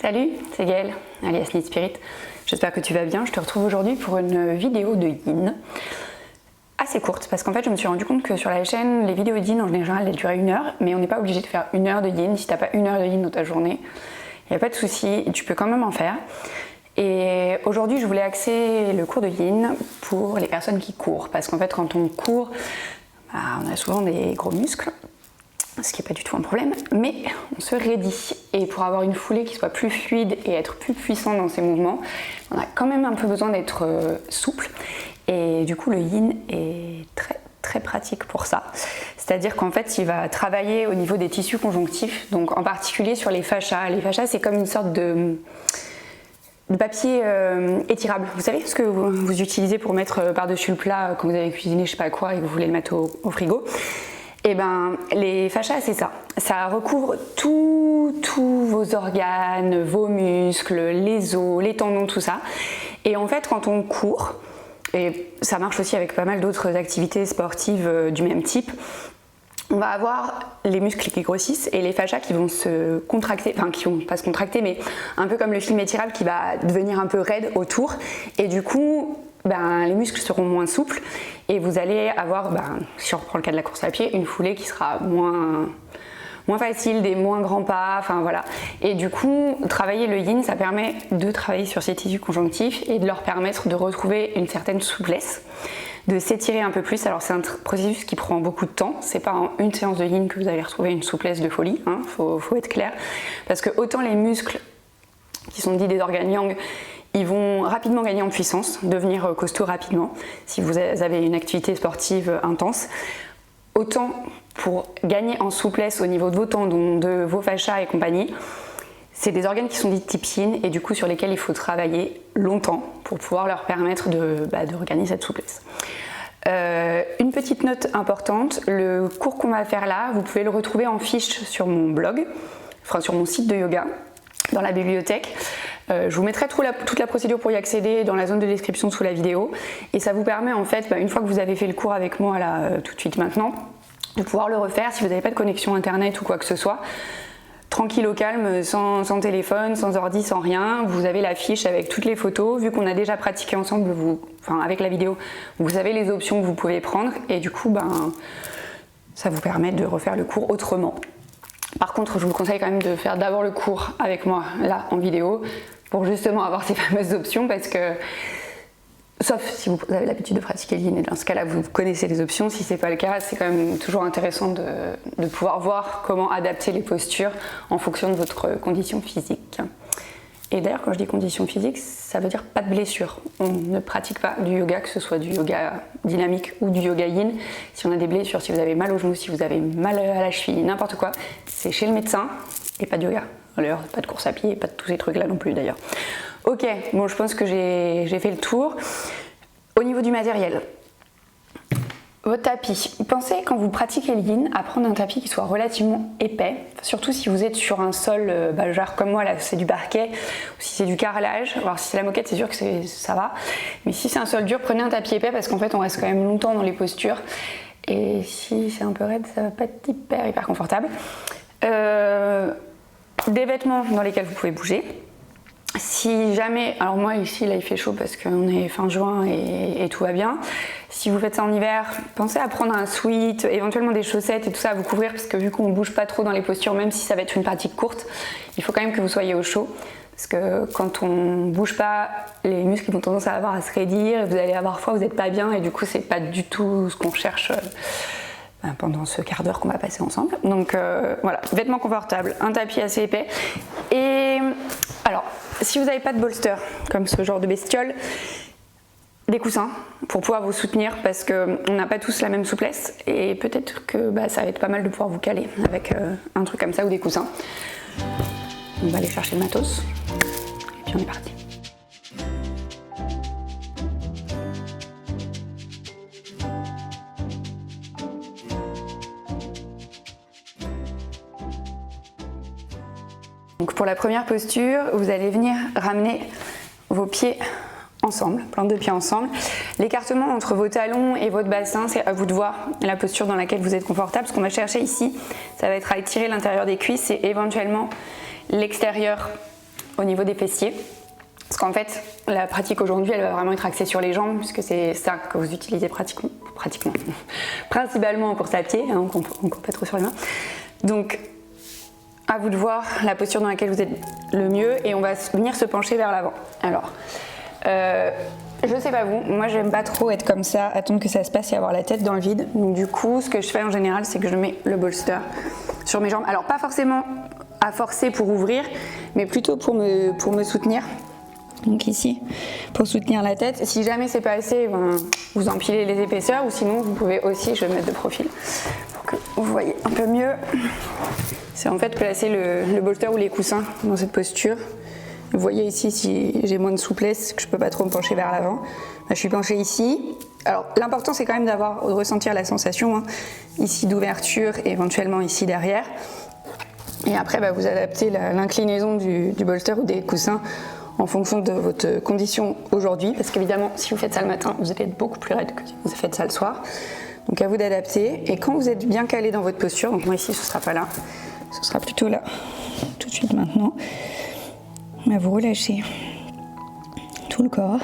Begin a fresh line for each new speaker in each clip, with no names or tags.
Salut, c'est Gaëlle, alias Need Spirit. J'espère que tu vas bien. Je te retrouve aujourd'hui pour une vidéo de yin assez courte parce qu'en fait je me suis rendu compte que sur la chaîne, les vidéos de yin en général elles duraient 1 heure, mais on n'est pas obligé de faire 1 heure de yin. Si t'as pas 1 heure de yin dans ta journée, il n'y a pas de souci, tu peux quand même en faire. Et aujourd'hui je voulais axer le cours de yin pour les personnes qui courent parce qu'en fait quand on court, on a souvent des gros muscles, ce qui n'est pas du tout un problème, mais on se raidit. Et pour avoir une foulée qui soit plus fluide et être plus puissant dans ses mouvements, on a quand même un peu besoin d'être souple. Et du coup, le yin est très pratique pour ça. C'est-à-dire qu'en fait, il va travailler au niveau des tissus conjonctifs, donc en particulier sur les fascias. Les fascias, c'est comme une sorte de papier étirable. Vous savez ce que vous utilisez pour mettre par-dessus le plat quand vous avez cuisiné je sais pas quoi et que vous voulez le mettre au frigo. Et ben les fascias c'est ça, ça recouvre tous vos organes, vos muscles, les os, les tendons, tout ça. Et en fait quand on court, et ça marche aussi avec pas mal d'autres activités sportives du même type, on va avoir les muscles qui grossissent et les fascias qui vont se contracter, enfin qui vont pas se contracter mais un peu comme le film étirable qui va devenir un peu raide autour et du coup les muscles seront moins souples et vous allez avoir, si on reprend le cas de la course à pied, une foulée qui sera moins facile, des moins grands pas, enfin voilà. Et du coup, travailler le yin, ça permet de travailler sur ces tissus conjonctifs et de leur permettre de retrouver une certaine souplesse, de s'étirer un peu plus. Alors c'est un processus qui prend beaucoup de temps, c'est pas en une séance de yin que vous allez retrouver une souplesse de folie, hein, faut être clair. Parce que autant les muscles qui sont dits des organes yang, ils vont rapidement gagner en puissance, devenir costauds rapidement si vous avez une activité sportive intense. Autant pour gagner en souplesse au niveau de vos tendons, de vos fascias et compagnie, c'est des organes qui sont dits type yin et du coup sur lesquels il faut travailler longtemps pour pouvoir leur permettre de regagner cette souplesse. Une petite note importante, le cours qu'on va faire là, vous pouvez le retrouver en fiche sur mon blog, enfin sur mon site de yoga, dans la bibliothèque. Je vous mettrai toute la procédure pour y accéder dans la zone de description sous la vidéo et ça vous permet en fait, une fois que vous avez fait le cours avec moi là tout de suite maintenant, de pouvoir le refaire si vous n'avez pas de connexion internet ou quoi que ce soit, tranquille au calme, sans téléphone, sans ordi, sans rien. Vous avez la fiche avec toutes les photos, vu qu'on a déjà pratiqué ensemble, avec la vidéo, vous avez les options que vous pouvez prendre et du coup ça vous permet de refaire le cours autrement. Par contre, je vous conseille quand même de faire d'abord le cours avec moi, là, en vidéo, pour justement avoir ces fameuses options, parce que, sauf si vous avez l'habitude de pratiquer le yin, et dans ce cas-là, vous connaissez les options. Si c'est pas le cas, c'est quand même toujours intéressant de pouvoir voir comment adapter les postures en fonction de votre condition physique. Et d'ailleurs, quand je dis condition physique, ça veut dire pas de blessure. On ne pratique pas du yoga, que ce soit du yoga dynamique ou du yoga yin. Si on a des blessures, si vous avez mal au genou, si vous avez mal à la cheville, n'importe quoi, c'est chez le médecin et pas de yoga. D'ailleurs, pas de course à pied et pas de tous ces trucs-là non plus d'ailleurs. Ok, bon, je pense que j'ai fait le tour. Au niveau du matériel, votre tapis. Pensez quand vous pratiquez le yin à prendre un tapis qui soit relativement épais, surtout si vous êtes sur un sol, genre comme moi là, c'est du parquet, ou si c'est du carrelage. Alors si c'est la moquette, c'est sûr que ça va, mais si c'est un sol dur, prenez un tapis épais parce qu'en fait on reste quand même longtemps dans les postures et si c'est un peu raide, ça va pas être hyper confortable. Des vêtements dans lesquels vous pouvez bouger. Si jamais, alors moi ici là il fait chaud parce qu'on est fin juin et tout va bien. Si vous faites ça en hiver, pensez à prendre un sweat, éventuellement des chaussettes et tout ça à vous couvrir parce que vu qu'on ne bouge pas trop dans les postures, même si ça va être une pratique courte, il faut quand même que vous soyez au chaud. Parce que quand on ne bouge pas, les muscles ont tendance à se raidir, vous allez avoir froid, vous n'êtes pas bien et du coup c'est pas du tout ce qu'on cherche pendant ce quart d'heure qu'on va passer ensemble. Donc voilà, vêtements confortables, un tapis assez épais. Et alors, si vous n'avez pas de bolster, comme ce genre de bestiole, des coussins pour pouvoir vous soutenir parce qu'on n'a pas tous la même souplesse et peut-être que ça va être pas mal de pouvoir vous caler avec un truc comme ça ou des coussins. On va aller chercher le matos et puis on est parti. Donc pour la première posture, vous allez venir ramener vos pieds ensemble, plante de pieds ensemble. L'écartement entre vos talons et votre bassin, c'est à vous de voir la posture dans laquelle vous êtes confortable. Ce qu'on va chercher ici, ça va être à étirer l'intérieur des cuisses et éventuellement l'extérieur au niveau des fessiers. Parce qu'en fait, la pratique aujourd'hui, elle va vraiment être axée sur les jambes, puisque c'est ça que vous utilisez pratiquement principalement en course à pied, hein, on court pas trop sur les mains. Donc, à vous de voir la posture dans laquelle vous êtes le mieux, et on va venir se pencher vers l'avant. Alors, je sais pas vous, moi j'aime pas trop être comme ça, attendre que ça se passe et avoir la tête dans le vide. Donc du coup, ce que je fais en général, c'est que je mets le bolster sur mes jambes. Alors pas forcément à forcer pour ouvrir, mais plutôt pour me soutenir. Donc ici, pour soutenir la tête. Si jamais c'est pas assez, ben, vous empilez les épaisseurs, ou sinon vous pouvez aussi, je vais me mettre de profil pour que vous voyez un peu mieux. C'est en fait placer le bolster ou les coussins dans cette posture. Vous voyez ici, si j'ai moins de souplesse, que je peux pas trop me pencher vers l'avant, ben, je suis penchée ici. Alors l'important c'est quand même de ressentir la sensation, hein, ici d'ouverture et éventuellement ici derrière. Et après, bah, vous adaptez l'inclinaison du bolster ou des coussins en fonction de votre condition aujourd'hui, parce qu'évidemment, si vous faites ça le matin, vous allez être beaucoup plus raide que si vous faites ça le soir. Donc à vous d'adapter. Et quand vous êtes bien calé dans votre posture, donc moi ici, ce sera pas là, ce sera plutôt là, tout de suite maintenant, bah, vous relâchez tout le corps.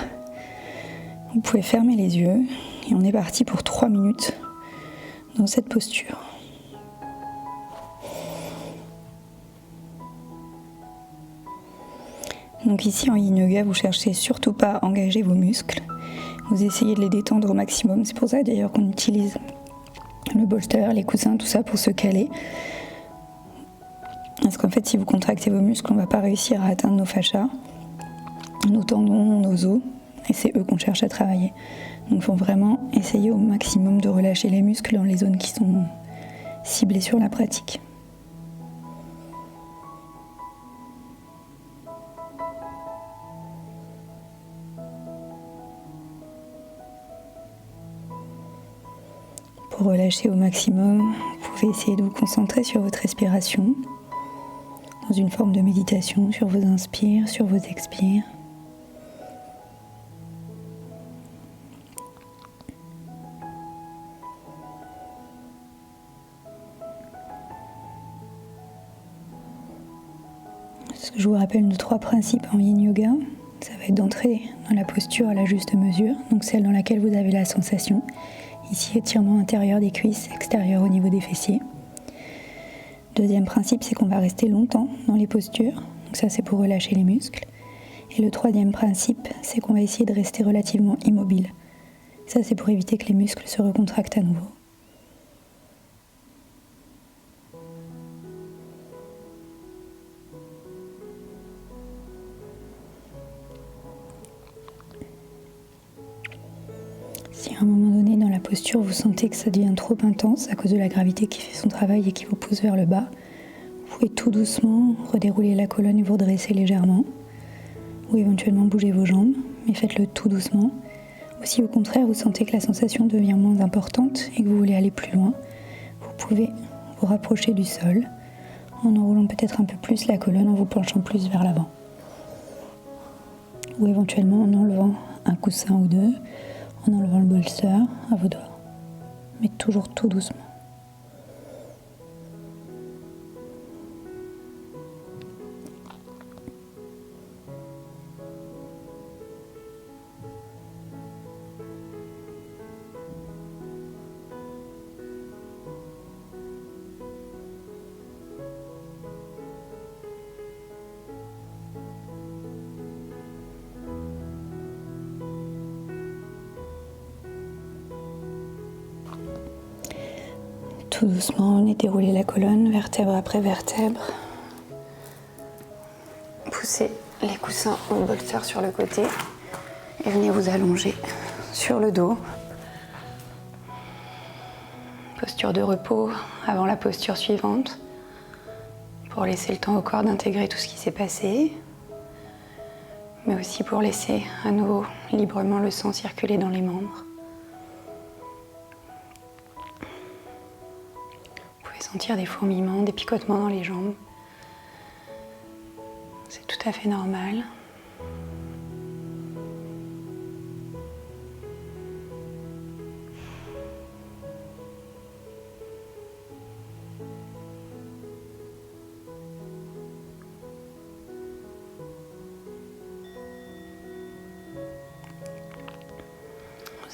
Vous pouvez fermer les yeux et on est parti pour 3 minutes dans cette posture. Donc ici en yin yoga, vous cherchez surtout pas à engager vos muscles. Vous essayez de les détendre au maximum. C'est pour ça d'ailleurs qu'on utilise le bolster, les coussins, tout ça pour se caler. Parce qu'en fait, si vous contractez vos muscles, on ne va pas réussir à atteindre nos fascias, nos tendons, nos os. Et c'est eux qu'on cherche à travailler. Donc il faut vraiment essayer au maximum de relâcher les muscles dans les zones qui sont ciblées sur la pratique. Pour relâcher au maximum, vous pouvez essayer de vous concentrer sur votre respiration, dans une forme de méditation, sur vos inspires, sur vos expires. Je vous rappelle nos 3 principes en yin yoga. Ça va être d'entrer dans la posture à la juste mesure, donc celle dans laquelle vous avez la sensation. Ici, étirement intérieur des cuisses, extérieur au niveau des fessiers. Deuxième principe, c'est qu'on va rester longtemps dans les postures. Donc ça, c'est pour relâcher les muscles. Et le troisième principe, c'est qu'on va essayer de rester relativement immobile. Ça, c'est pour éviter que les muscles se recontractent à nouveau. Si à un moment donné dans la posture vous sentez que ça devient trop intense à cause de la gravité qui fait son travail et qui vous pousse vers le bas, vous pouvez tout doucement redérouler la colonne et vous redresser légèrement, ou éventuellement bouger vos jambes, mais faites-le tout doucement. Ou si au contraire vous sentez que la sensation devient moins importante et que vous voulez aller plus loin, vous pouvez vous rapprocher du sol en enroulant peut-être un peu plus la colonne, en vous penchant plus vers l'avant. Ou éventuellement en enlevant un coussin ou deux, en enlevant le bolster à vos doigts, mais toujours tout doucement. Tout doucement, on déroulez la colonne, vertèbre après vertèbre. Poussez les coussins ou le bolster sur le côté et venez vous allonger sur le dos. Posture de repos avant la posture suivante pour laisser le temps au corps d'intégrer tout ce qui s'est passé, mais aussi pour laisser à nouveau librement le sang circuler dans les membres. Sentir des fourmillements, des picotements dans les jambes. C'est tout à fait normal.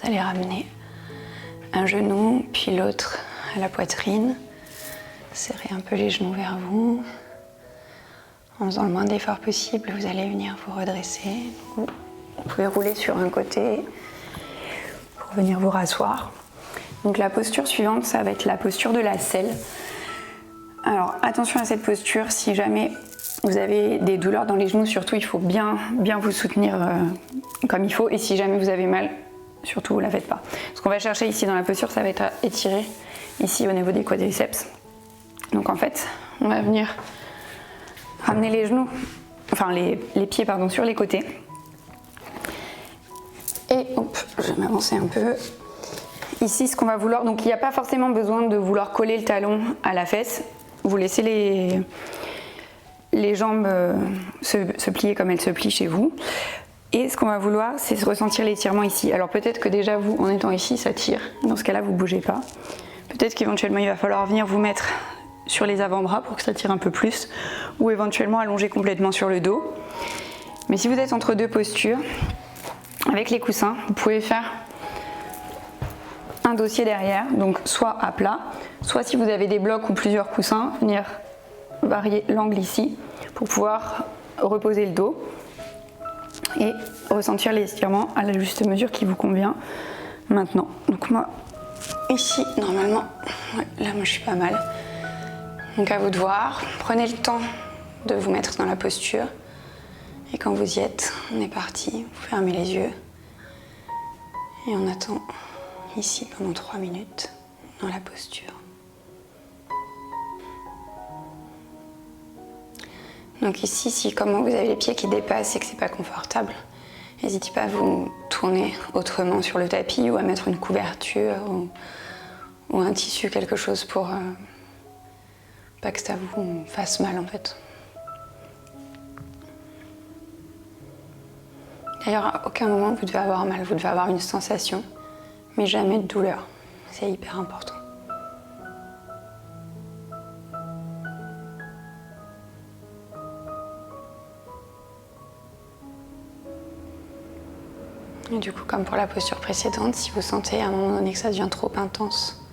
Vous allez ramener un genou, puis l'autre à la poitrine. Serrez un peu les genoux vers vous. En faisant le moins d'efforts possible, vous allez venir vous redresser. Vous pouvez rouler sur un côté pour venir vous rasseoir. Donc la posture suivante, ça va être la posture de la selle. Alors attention à cette posture, si jamais vous avez des douleurs dans les genoux, surtout il faut bien vous soutenir comme il faut. Et si jamais vous avez mal, surtout vous ne la faites pas. Ce qu'on va chercher ici dans la posture, ça va être à étirer ici au niveau des quadriceps. Donc en fait, on va venir ramener les genoux, enfin les pieds pardon, sur les côtés. Et hop, je vais m'avancer un peu. Ici, ce qu'on va vouloir, donc il n'y a pas forcément besoin de vouloir coller le talon à la fesse. Vous laissez les jambes se plier comme elles se plient chez vous. Et ce qu'on va vouloir, c'est ressentir l'étirement ici. Alors peut-être que déjà vous, en étant ici, ça tire. Dans ce cas-là, vous ne bougez pas. Peut-être qu'éventuellement, il va falloir venir vous mettre sur les avant-bras pour que ça tire un peu plus. Ou éventuellement allonger complètement sur le dos. Mais si vous êtes entre deux postures, avec les coussins, vous pouvez faire un dossier derrière, donc soit à plat, soit si vous avez des blocs ou plusieurs coussins, venir varier l'angle ici pour pouvoir reposer le dos et ressentir l'étirement à la juste mesure qui vous convient maintenant. Donc moi, ici, normalement, ouais, là moi je suis pas mal. Donc à vous de voir, prenez le temps de vous mettre dans la posture et quand vous y êtes, on est parti, vous fermez les yeux et on attend ici pendant 3 minutes dans la posture. Donc ici, si comme vous avez les pieds qui dépassent et que c'est pas confortable, n'hésitez pas à vous tourner autrement sur le tapis ou à mettre une couverture ou un tissu, quelque chose pour pas que ça vous fasse mal en fait. D'ailleurs, à aucun moment vous devez avoir mal, vous devez avoir une sensation, mais jamais de douleur. C'est hyper important. Et du coup, comme pour la posture précédente, si vous sentez à un moment donné que ça devient trop intense,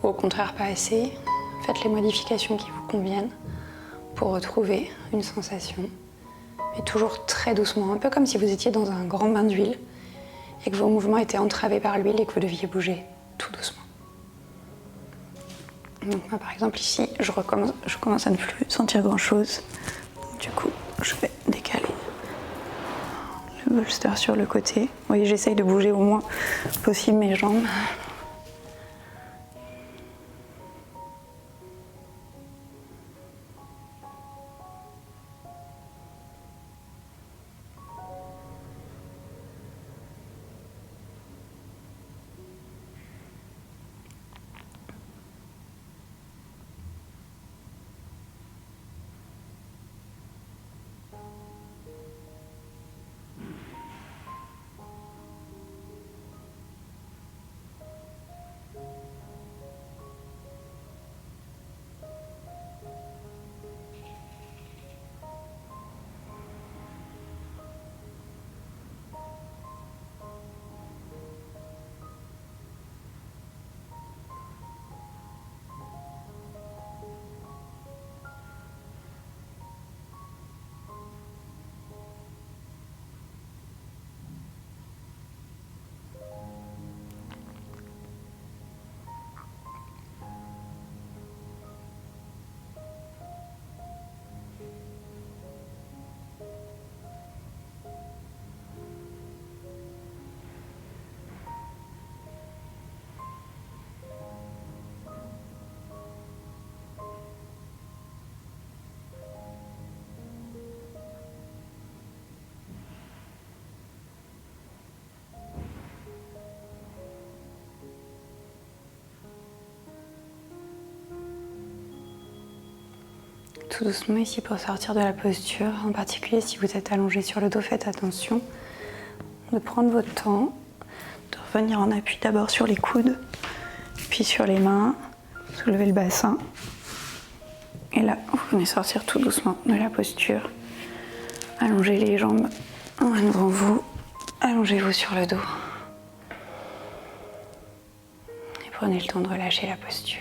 ou au contraire pas assez, faites les modifications qui vous conviennent pour retrouver une sensation. Mais toujours très doucement, un peu comme si vous étiez dans un grand bain d'huile et que vos mouvements étaient entravés par l'huile et que vous deviez bouger tout doucement. Donc moi par exemple ici, je commence à ne plus sentir grand chose. Du coup, je vais décaler le bolster sur le côté. Vous voyez, j'essaye de bouger au moins possible mes jambes. Tout doucement ici pour sortir de la posture, en particulier si vous êtes allongé sur le dos, faites attention de prendre votre temps, de revenir en appui d'abord sur les coudes, puis sur les mains, soulever le bassin. Et là, vous venez sortir tout doucement de la posture. Allongez les jambes en devant vous, allongez-vous sur le dos. Prenez le temps de relâcher la posture,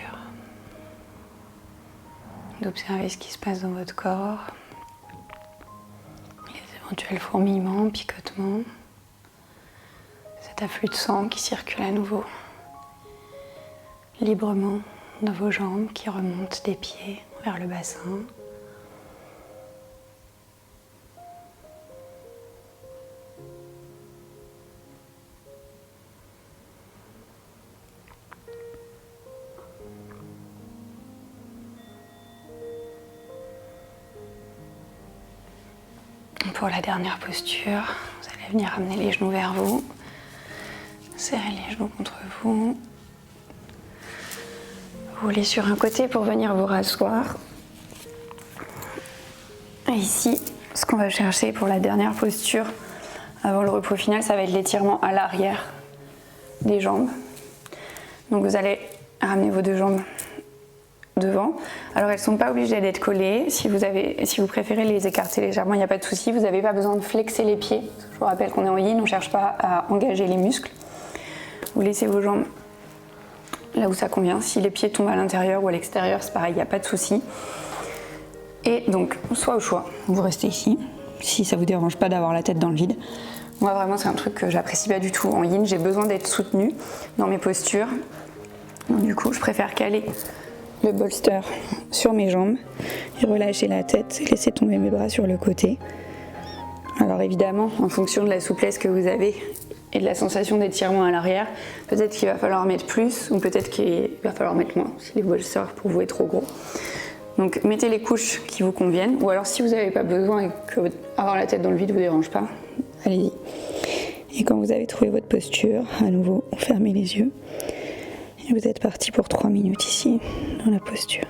d'observer ce qui se passe dans votre corps, les éventuels fourmillements, picotements, cet afflux de sang qui circule à nouveau librement dans vos jambes qui remontent des pieds vers le bassin. Pour la dernière posture, vous allez venir amener les genoux vers vous, serrer les genoux contre vous, rouler sur un côté pour venir vous rasseoir. Et ici, ce qu'on va chercher pour la dernière posture avant le repos final, ça va être l'étirement à l'arrière des jambes. Donc vous allez ramener vos deux jambes devant. Alors elles ne sont pas obligées d'être collées. Si vous préférez les écarter légèrement, il n'y a pas de souci. Vous n'avez pas besoin de flexer les pieds. Je vous rappelle qu'on est en yin, on ne cherche pas à engager les muscles. Vous laissez vos jambes là où ça convient. Si les pieds tombent à l'intérieur ou à l'extérieur, c'est pareil, il n'y a pas de souci. Et donc, soit au choix, vous restez ici, si ça ne vous dérange pas d'avoir la tête dans le vide. Moi vraiment, c'est un truc que j'apprécie pas du tout. En yin, j'ai besoin d'être soutenue dans mes postures. Donc du coup, je préfère caler le bolster sur mes jambes et relâcher la tête et laisser tomber mes bras sur le côté. Alors évidemment, en fonction de la souplesse que vous avez et de la sensation d'étirement à l'arrière, peut-être qu'il va falloir mettre plus ou peut-être qu'il va falloir mettre moins si les bolsters pour vous est trop gros. Donc mettez les couches qui vous conviennent, ou alors si vous n'avez pas besoin et que avoir la tête dans le vide ne vous dérange pas, allez-y. Et quand vous avez trouvé votre posture, à nouveau, fermez les yeux. Et vous êtes parti pour 3 minutes ici, dans la posture.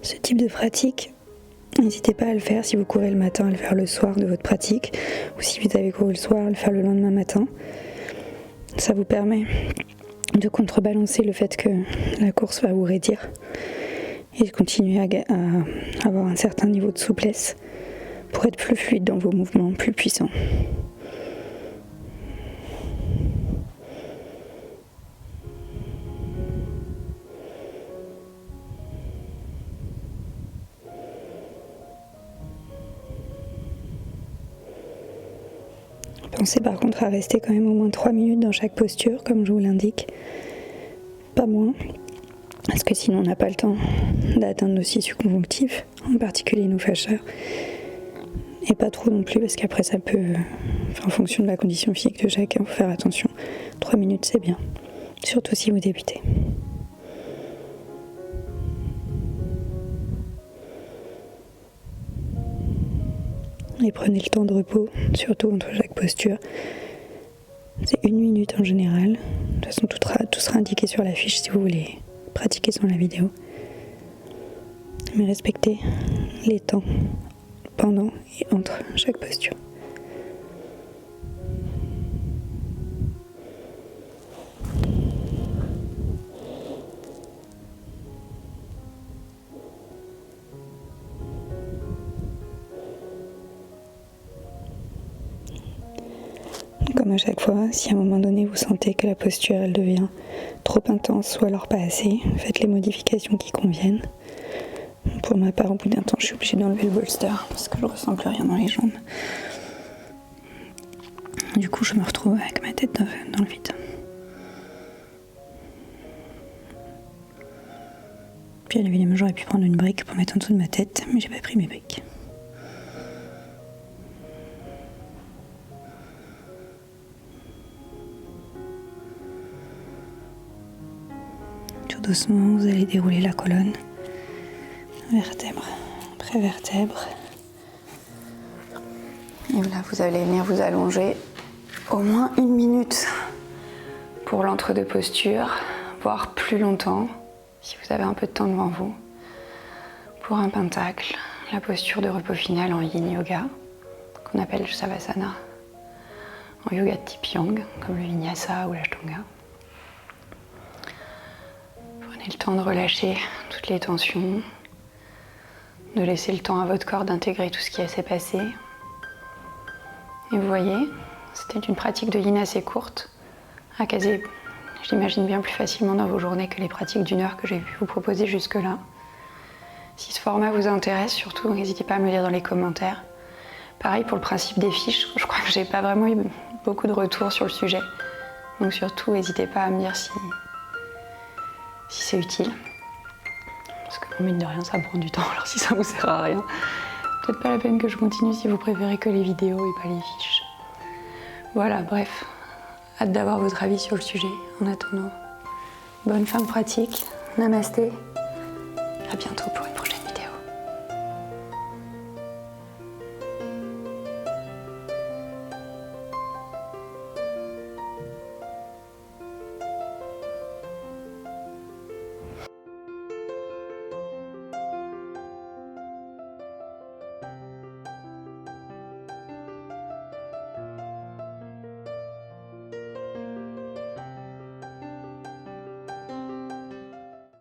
Ce type de pratique, n'hésitez pas à le faire si vous courez le matin, à le faire le soir de votre pratique, ou si vous avez couru le soir, à le faire le lendemain matin. Ça vous permet de contrebalancer le fait que la course va vous raidir et de continuer à avoir un certain niveau de souplesse pour être plus fluide dans vos mouvements, plus puissant. Pensez par contre à rester quand même au moins 3 minutes dans chaque posture, comme je vous l'indique. Pas moins, parce que sinon on n'a pas le temps d'atteindre nos tissus conjonctifs, en particulier nos fascias. Et pas trop non plus, parce qu'après ça peut, en fonction de la condition physique de chacun, faut faire attention. 3 minutes c'est bien, surtout si vous débutez. Et prenez le temps de repos, surtout entre chaque posture. C'est 1 minute en général. De toute façon, tout sera indiqué sur la fiche si vous voulez pratiquer sans la vidéo. Mais respectez les temps pendant et entre chaque posture. Comme à chaque fois, si à un moment donné vous sentez que la posture elle devient trop intense ou alors pas assez, faites les modifications qui conviennent. Pour ma part, au bout d'un temps, je suis obligée d'enlever le bolster parce que je ressens plus rien dans les jambes. Du coup, je me retrouve avec ma tête dans le vide. Puis évidemment, j'aurais pu prendre une brique pour mettre en dessous de ma tête, mais j'ai pas pris mes briques. Doucement, vous allez dérouler la colonne vertèbre après vertèbre. Et là, vous allez venir vous allonger au moins 1 minute pour l'entre-deux postures, voire plus longtemps, si vous avez un peu de temps devant vous. Pour un pentacle, la posture de repos final en yin yoga, qu'on appelle savasana, en yoga de type yang, comme le vinyasa ou l'ashtanga. Prenez le temps de relâcher toutes les tensions, de laisser le temps à votre corps d'intégrer tout ce qui s'est passé. Et vous voyez, c'était une pratique de yin assez courte, à caser, je l'imagine, bien plus facilement dans vos journées que les pratiques d'1 heure que j'ai pu vous proposer jusque-là. Si ce format vous intéresse, surtout, n'hésitez pas à me le dire dans les commentaires. Pareil pour le principe des fiches, je crois que j'ai pas vraiment eu beaucoup de retours sur le sujet. Donc surtout, n'hésitez pas à me dire si c'est utile. Parce que mine de rien, ça prend du temps, alors si ça vous sert à rien, peut-être pas la peine que je continue si vous préférez que les vidéos et pas les fiches. Voilà, bref, hâte d'avoir votre avis sur le sujet. En attendant, bonne fin de pratique, namasté, à bientôt pour une prochaine.